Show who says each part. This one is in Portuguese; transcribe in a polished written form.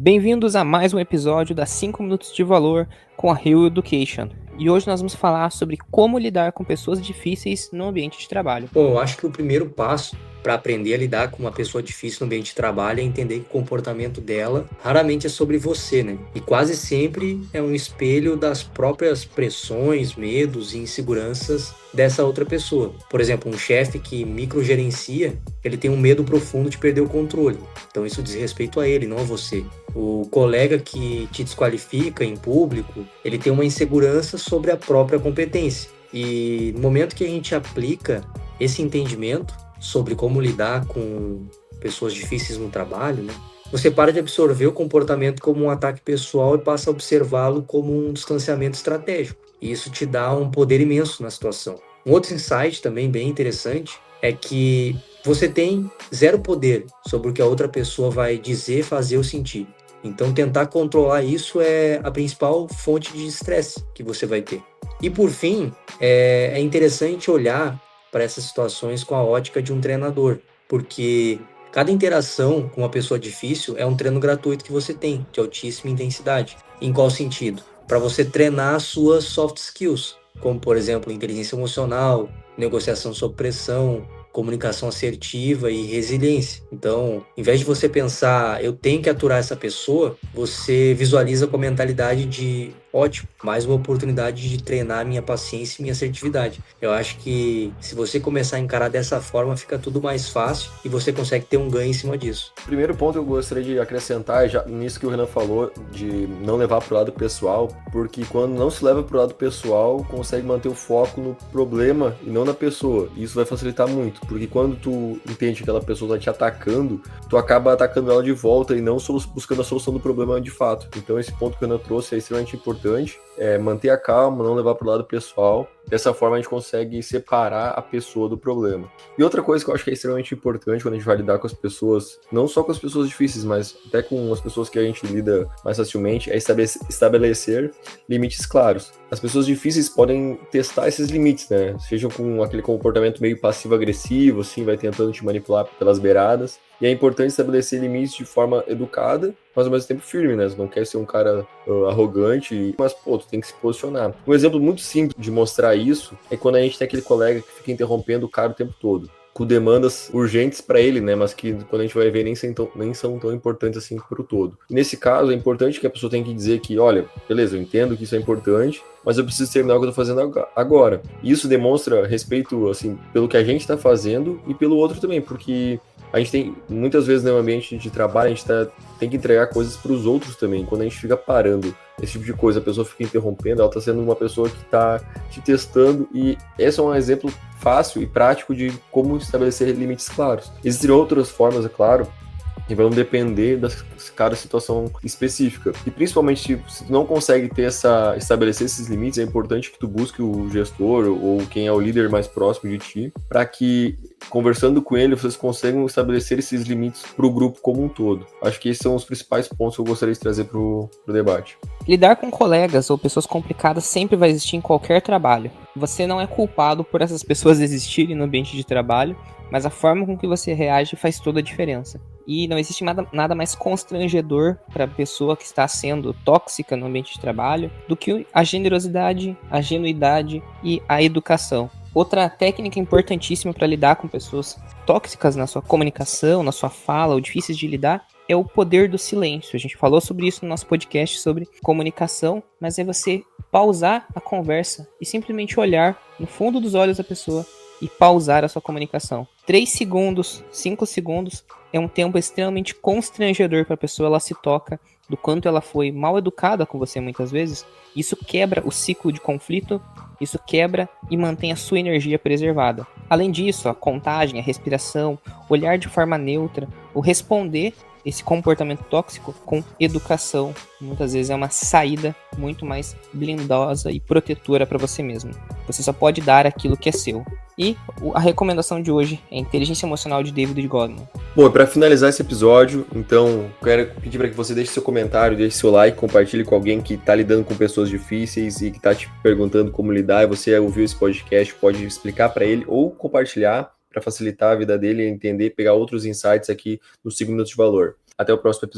Speaker 1: Bem-vindos a mais um episódio da 5 Minutos de Valor com a Rio Education. E hoje nós vamos falar sobre como lidar com pessoas difíceis no ambiente de trabalho.
Speaker 2: Bom, eu acho que o primeiro passo para aprender a lidar com uma pessoa difícil no ambiente de trabalho é entender que o comportamento dela raramente é sobre você, né? E quase sempre é um espelho das próprias pressões, medos e inseguranças dessa outra pessoa. Por exemplo, um chefe que microgerencia, ele tem um medo profundo de perder o controle. Então isso diz respeito a ele, não a você. O colega que te desqualifica em público, ele tem uma insegurança sobre a própria competência. E no momento que a gente aplica esse entendimento sobre como lidar com pessoas difíceis no trabalho, né, você para de absorver o comportamento como um ataque pessoal e passa a observá-lo como um distanciamento estratégico. E isso te dá um poder imenso na situação. Um outro insight também bem interessante é que você tem zero poder sobre o que a outra pessoa vai dizer, fazer ou sentir. Então, tentar controlar isso é a principal fonte de estresse que você vai ter. E, por fim, é interessante olhar para essas situações com a ótica de um treinador, porque cada interação com uma pessoa difícil é um treino gratuito que você tem, de altíssima intensidade. Em qual sentido? Para você treinar as suas soft skills, como, por exemplo, inteligência emocional, negociação sob pressão, comunicação assertiva e resiliência. Então, em vez de você pensar, eu tenho que aturar essa pessoa, você visualiza com a mentalidade de, ótimo, mais uma oportunidade de treinar minha paciência e minha assertividade. Eu acho que se você começar a encarar dessa forma, fica tudo mais fácil e você consegue ter um ganho em cima disso.
Speaker 3: Primeiro ponto que eu gostaria de acrescentar, já nisso que o Renan falou, de não levar para o lado pessoal, porque quando não se leva para o lado pessoal, consegue manter o foco no problema e não na pessoa. E isso vai facilitar muito, porque quando tu entende que aquela pessoa está te atacando, tu acaba atacando ela de volta e não buscando a solução do problema de fato. Então esse ponto que o Renan trouxe é extremamente importante, manter a calma, não levar para o lado pessoal. Dessa forma a gente consegue separar a pessoa do problema. E outra coisa que eu acho que é extremamente importante quando a gente vai lidar com as pessoas, não só com as pessoas difíceis, mas até com as pessoas que a gente lida mais facilmente, é estabelecer limites claros. As pessoas difíceis podem testar esses limites, né? Sejam com aquele comportamento meio passivo-agressivo, assim, vai tentando te manipular pelas beiradas. E é importante estabelecer limites de forma educada, mas ao mesmo tempo firme, né? Você não quer ser um cara arrogante, mas, pô, tu tem que se posicionar. Um exemplo muito simples de mostrar isso é quando a gente tem aquele colega que fica interrompendo o cara o tempo todo, com demandas urgentes para ele, né? Mas que quando a gente vai ver nem são tão importantes assim pro todo. E nesse caso, é importante que a pessoa tenha que dizer que, olha, beleza, eu entendo que isso é importante, mas eu preciso terminar o que eu tô fazendo agora. E isso demonstra respeito, assim, pelo que a gente tá fazendo e pelo outro também, porque a gente tem, muitas vezes no ambiente de trabalho, a gente tem que entregar coisas para os outros também. Quando a gente fica parando esse tipo de coisa, a pessoa fica interrompendo, ela está sendo uma pessoa que está te testando, e esse é um exemplo fácil e prático de como estabelecer limites claros. Existem outras formas, é claro, que vão depender da cada situação específica. E principalmente se tu não consegue estabelecer esses limites, é importante que tu busque o gestor ou quem é o líder mais próximo de ti, para que, conversando com ele, vocês consigam estabelecer esses limites para o grupo como um todo. Acho que esses são os principais pontos que eu gostaria de trazer para o debate.
Speaker 1: Lidar com colegas ou pessoas complicadas sempre vai existir em qualquer trabalho. Você não é culpado por essas pessoas existirem no ambiente de trabalho, mas a forma com que você reage faz toda a diferença. E não existe nada mais constrangedor para a pessoa que está sendo tóxica no ambiente de trabalho do que a generosidade, a genuidade e a educação. Outra técnica importantíssima para lidar com pessoas tóxicas na sua comunicação, na sua fala ou difíceis de lidar é o poder do silêncio. A gente falou sobre isso no nosso podcast sobre comunicação, mas é você pausar a conversa e simplesmente olhar no fundo dos olhos da pessoa e pausar a sua comunicação. 3 segundos, 5 segundos é um tempo extremamente constrangedor para a pessoa, ela se toca do quanto ela foi mal educada com você muitas vezes. Isso quebra o ciclo de conflito, isso quebra e mantém a sua energia preservada. Além disso, a contagem, a respiração, olhar de forma neutra, o responder esse comportamento tóxico com educação, muitas vezes é uma saída muito mais blindosa e protetora para você mesmo. Você só pode dar aquilo que é seu. E a recomendação de hoje é Inteligência Emocional de David Goleman.
Speaker 3: Bom, para finalizar esse episódio, então, quero pedir para que você deixe seu comentário, deixe seu like, compartilhe com alguém que está lidando com pessoas difíceis e que está te perguntando como lidar, e você ouviu esse podcast, pode explicar para ele ou compartilhar para facilitar a vida dele, entender, pegar outros insights aqui no 5 Minutos de Valor. Até o próximo episódio.